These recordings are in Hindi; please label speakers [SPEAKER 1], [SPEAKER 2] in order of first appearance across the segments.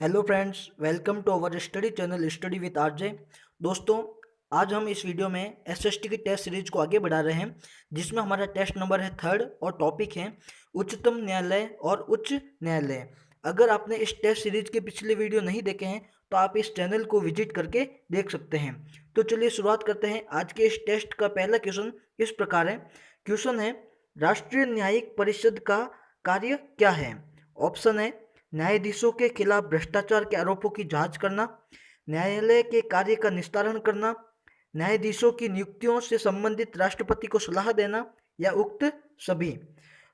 [SPEAKER 1] Hello friends, welcome to our study channel study with RJ. दोस्तों, आज हम इस वीडियो में एसएसटी की टेस्ट सीरीज को आगे बढ़ा रहे हैं, जिसमें हमारा टेस्ट नंबर है 3rd और टॉपिक है उच्चतम न्यायालय और उच्च न्यायालय। अगर आपने इस टेस्ट सीरीज के पिछले वीडियो नहीं देखे हैं तो आप इस चैनल को विजिट करके देख सकते हैं। तो चलिए शुरुआत करते हैं। आज के इस टेस्ट का पहला क्वेश्चन इस प्रकार है। क्वेश्चन है, राष्ट्रीय न्यायिक परिषद का कार्य क्या है? ऑप्शन है, न्यायाधीशों के खिलाफ भ्रष्टाचार के आरोपों की जांच करना, न्यायालय के कार्य का निस्तारण करना, न्यायाधीशों की नियुक्तियों से संबंधित राष्ट्रपति को सलाह देना, या उक्त सभी।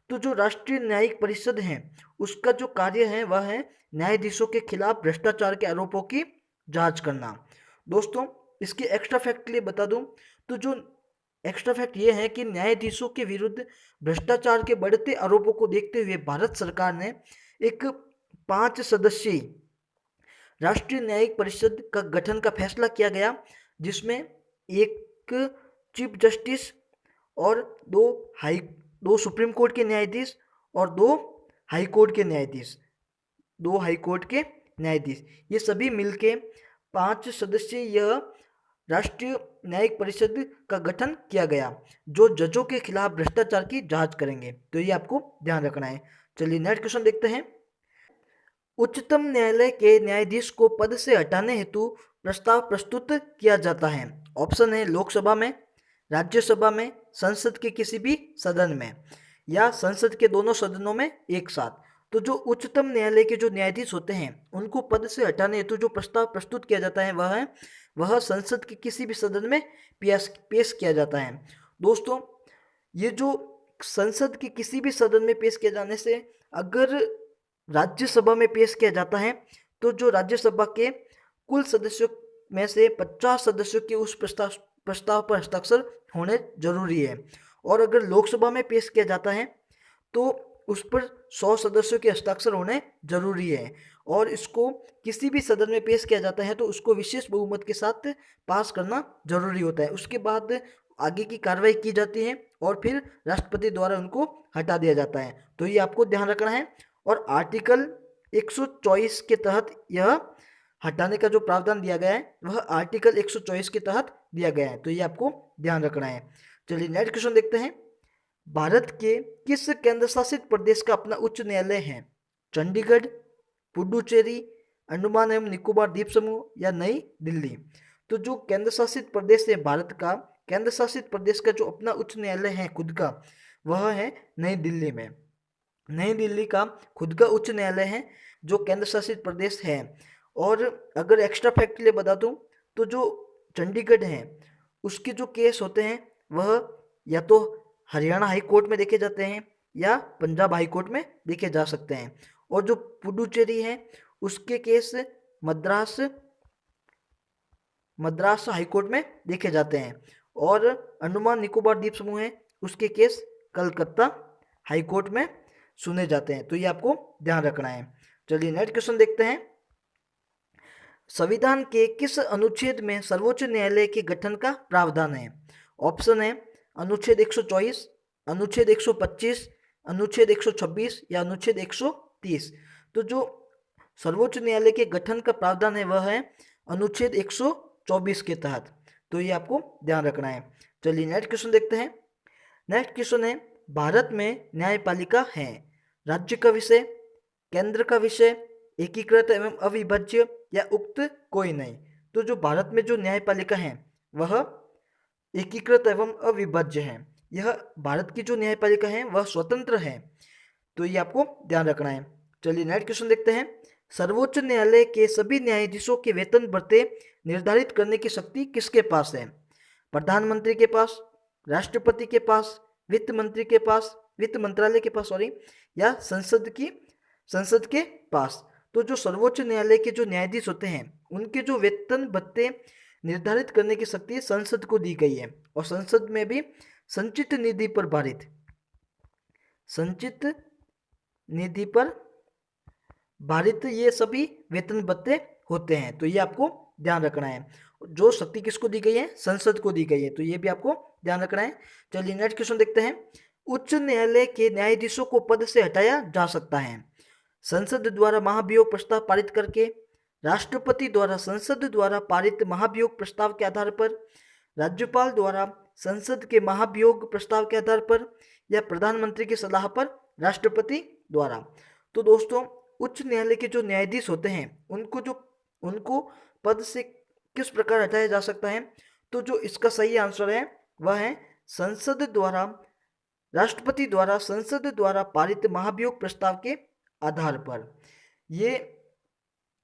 [SPEAKER 1] तो जो राष्ट्रीय न्यायिक परिषद है उसका जो कार्य है वह है न्यायाधीशों के खिलाफ भ्रष्टाचार के आरोपों की जांच करना। दोस्तों, इसके एक्स्ट्रा फैक्ट के लिए बता दूं तो जो एक्स्ट्रा फैक्ट ये है कि न्यायाधीशों के विरुद्ध भ्रष्टाचार के बढ़ते आरोपों को देखते हुए भारत सरकार ने एक 5 सदस्यीय राष्ट्रीय न्यायिक परिषद का गठन का फैसला किया गया, जिसमें एक चीफ जस्टिस और दो सुप्रीम कोर्ट के न्यायाधीश और दो हाई कोर्ट के न्यायाधीश, ये सभी मिलके 5 सदस्यीय यह राष्ट्रीय न्यायिक परिषद का गठन किया गया, जो जजों के खिलाफ भ्रष्टाचार की जांच करेंगे। तो ये आपको ध्यान रखना है। चलिए नेक्स्ट क्वेश्चन देखते हैं। उच्चतम न्यायालय के न्यायाधीश को पद से हटाने हेतु प्रस्ताव प्रस्तुत किया जाता है। ऑप्शन है, लोकसभा में, राज्यसभा में, संसद के किसी भी सदन में, या संसद के दोनों सदनों में एक साथ। तो जो उच्चतम न्यायालय के जो न्यायाधीश होते हैं उनको पद से हटाने हेतु जो प्रस्ताव प्रस्तुत किया जाता है वह संसद के किसी भी सदन में पेश किया जाता है। दोस्तों, ये जो संसद के किसी भी सदन में पेश किए जाने से अगर राज्यसभा में पेश किया जाता है तो जो राज्यसभा के कुल सदस्यों में से 50 सदस्यों के उस प्रस्ताव पर हस्ताक्षर होने जरूरी है, और अगर लोकसभा में पेश किया जाता है तो उस पर 100 सदस्यों के हस्ताक्षर होने जरूरी है, और इसको किसी भी सदन में पेश किया जाता है तो उसको विशेष बहुमत के साथ पास करना जरूरी होता है। उसके बाद आगे की कार्रवाई की जाती है और फिर राष्ट्रपति द्वारा उनको हटा दिया जाता है। तो ये आपको ध्यान रखना है। और आर्टिकल 124 के तहत यह हटाने का जो प्रावधान दिया गया है वह आर्टिकल 124 के तहत दिया गया है। तो ये आपको ध्यान रखना है। चलिए नेक्स्ट क्वेश्चन देखते हैं। भारत के किस केंद्र शासित प्रदेश का अपना उच्च न्यायालय है? चंडीगढ़, पुडुचेरी, अंडमान एवं निकोबार द्वीप समूह, या नई दिल्ली। तो जो केंद्र शासित प्रदेश है भारत का, केंद्र शासित प्रदेश का जो अपना उच्च न्यायालय है खुद का, वह है नई दिल्ली में। नई दिल्ली का खुद का उच्च न्यायालय है जो केंद्र शासित प्रदेश है। और अगर एक्स्ट्रा फैक्ट के लिए बता दूं तो जो चंडीगढ़ है उसके जो केस होते हैं वह या तो हरियाणा हाई कोर्ट में देखे जाते हैं या पंजाब हाई कोर्ट में देखे जा सकते हैं, और जो पुडुचेरी है उसके case Madras Madras high court में देखे जाते हैं, और अंडमान निकोबार द्वीप समूह है उसके केस कलकत्ता हाई कोर्ट में सुने जाते हैं। तो ये आपको ध्यान रखना है। चलिए नेक्स्ट क्वेश्चन देखते हैं। संविधान के किस अनुच्छेद में सर्वोच्च न्यायालय के गठन का प्रावधान है? ऑप्शन है, अनुच्छेद 124, अनुच्छेद 125, अनुच्छेद 126, या अनुच्छेद 130। तो जो सर्वोच्च न्यायालय के गठन का प्रावधान है वह है अनुच्छेद 124 के तहत। तो ये आपको ध्यान रखना है। चलिए नेक्स्ट क्वेश्चन देखते हैं। नेक्स्ट क्वेश्चन है, भारत में न्यायपालिका है राज्य का विषय, केंद्र का विषय, एकीकृत एवं अविभाज्य, या उक्त कोई नहीं। तो जो भारत में जो न्यायपालिका है वह एकीकृत एवं अविभाज्य है। यह भारत की जो न्यायपालिका है वह स्वतंत्र है। तो ये आपको ध्यान रखना है। चलिए नेक्स्ट क्वेश्चन देखते हैं। सर्वोच्च न्यायालय के सभी न्यायाधीशों के वेतन भत्ते निर्धारित करने की शक्ति किसके पास है? प्रधानमंत्री के पास, राष्ट्रपति के पास, वित्त मंत्री के पास, वित्त मंत्रालय के पास सॉरी, या संसद के पास। तो जो सर्वोच्च न्यायालय के जो न्यायाधीश होते हैं उनके जो वेतन भत्ते निर्धारित करने की शक्ति संसद को दी गई है, और संसद में भी संचित निधि पर भारित ये सभी वेतन भत्ते होते हैं। तो ये आपको ध्यान रखना है। जो शक्ति किसको दी गई है? संसद को दी गई है। तो ये भी आपको ध्यान रखना है। चलिए नेक्स्ट क्वेश्चन देखते हैं। उच्च न्यायालय के न्यायाधीशों को पद से हटाया जा सकता है। संसद द्वारा महाभियोग प्रस्ताव पारित करके, राष्ट्रपति द्वारा संसद द्वारा पारित महाभियोग प्रस्ताव के आधार पर, राज्यपाल द्वारा संसद के महाभियोग प्रस्ताव के आधार पर, या प्रधानमंत्री की सलाह पर राष्ट्रपति द्वारा। तो दोस्तों उच्च न्यायालय के जो न्यायाधीश होते हैं उनको पद से किस प्रकार हटाया जा सकता है, तो जो इसका सही आंसर है वह है संसद द्वारा, राष्ट्रपति द्वारा संसद द्वारा पारित महाभियोग प्रस्ताव के आधार पर। ये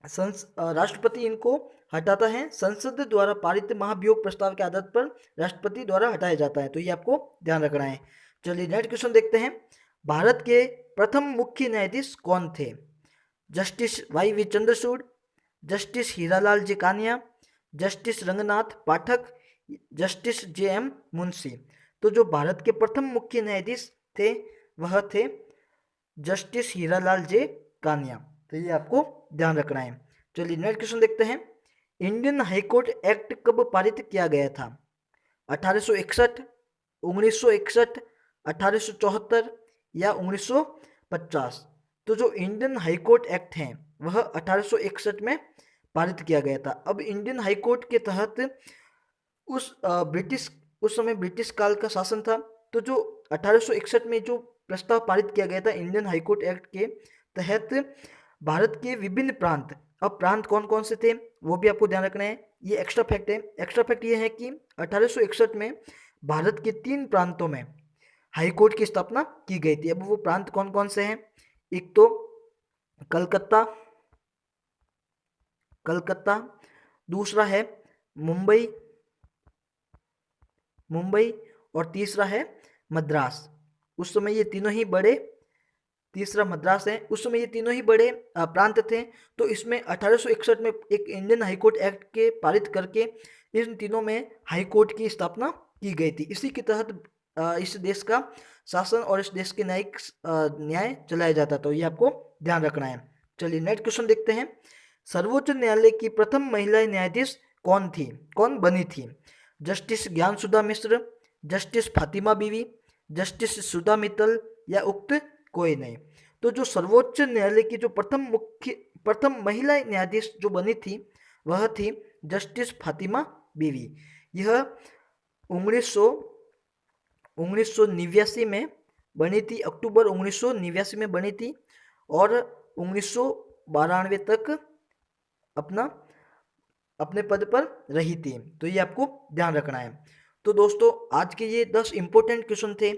[SPEAKER 1] राष्ट्रपति इनको हटाता है, संसद द्वारा पारित महाभियोग प्रस्ताव के आधार पर राष्ट्रपति द्वारा हटाया जाता है। तो ये आपको ध्यान रखना है। चलिए नेक्स्ट क्वेश्चन देखते हैं। भारत के प्रथम मुख्य न्यायाधीश कौन थे? Justice Y V. Chandrachud, justice Hiralal J Kania, justice Ranganath Pathak, justice J M. Munshi. तो जो भारत के प्रथम मुख्य न्यायाधीश थे वह थे जस्टिस हीरालाल जे कानिया। तो ये आपको ध्यान रखना है। चलिए नेक्स्ट क्वेश्चन देखते हैं। इंडियन हाईकोर्ट एक्ट कब पारित किया गया था? 1861, 1961, 1874 या 1950? तो जो इंडियन हाईकोर्ट एक्ट है वह 1861 में पारित किया गया था। अब इंडियन हाईकोर्ट के तहत उस समय ब्रिटिश काल का शासन था। तो जो 1861 में जो प्रस्ताव पारित किया गया था इंडियन हाईकोर्ट एक्ट के तहत, भारत के विभिन्न प्रांत, अब प्रांत कौन कौन से थे वो भी आपको ध्यान रखना है। ये एक्स्ट्रा फैक्ट है। एक्स्ट्रा फैक्ट ये है कि 1861 में भारत के 3 प्रांतों में हाईकोर्ट की स्थापना की गई थी। अब वो प्रांत कौन कौन से हैं? एक तो कलकत्ता, दूसरा है मुंबई, और तीसरा है मद्रास। उस समय ये तीनों ही बड़े, तीसरा मद्रास है, उस समय ये तीनों ही बड़े प्रांत थे। तो इसमें 1861 में एक इंडियन हाईकोर्ट एक्ट के पारित करके इन तीनों में हाईकोर्ट की स्थापना की गई थी। इसी के तहत इस देश का शासन और इस देश के न्यायिक न्याय चलाया जाता। तो ये आपको ध्यान रखना है। चलिए नेक्स्ट क्वेश्चन देखते हैं। सर्वोच्च न्यायालय की प्रथम महिला न्यायाधीश कौन बनी थी? जस्टिस ज्ञानसुधा मिश्र, जस्टिस फातिमा बीवी, जस्टिस सुधा मित्तल या उक्त कोई नहीं? तो जो सर्वोच्च न्यायालय की जो प्रथम महिला न्यायाधीश जो बनी थी वह थी जस्टिस फातिमा बीवी। यह 1989 में बनी थी, अक्टूबर 1989 में बनी थी और 1992 तक अपने पद पर रही थी। तो ये आपको ध्यान रखना है। तो दोस्तों आज के ये 10 इंपॉर्टेंट क्वेश्चन थे।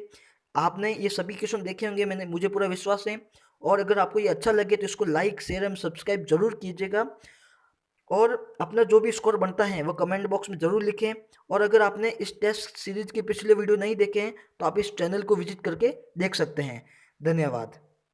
[SPEAKER 1] आपने ये सभी क्वेश्चन देखे होंगे, मुझे पूरा विश्वास है। और अगर आपको ये अच्छा लगे तो इसको लाइक, शेयर एवं सब्सक्राइब जरूर कीजिएगा। और अपना जो भी स्कोर बनता है वो कमेंट बॉक्स में ज़रूर लिखें। और अगर आपने इस टेस्ट सीरीज के पिछले वीडियो नहीं देखे हैं तो आप इस चैनल को विजिट करके देख सकते हैं। धन्यवाद।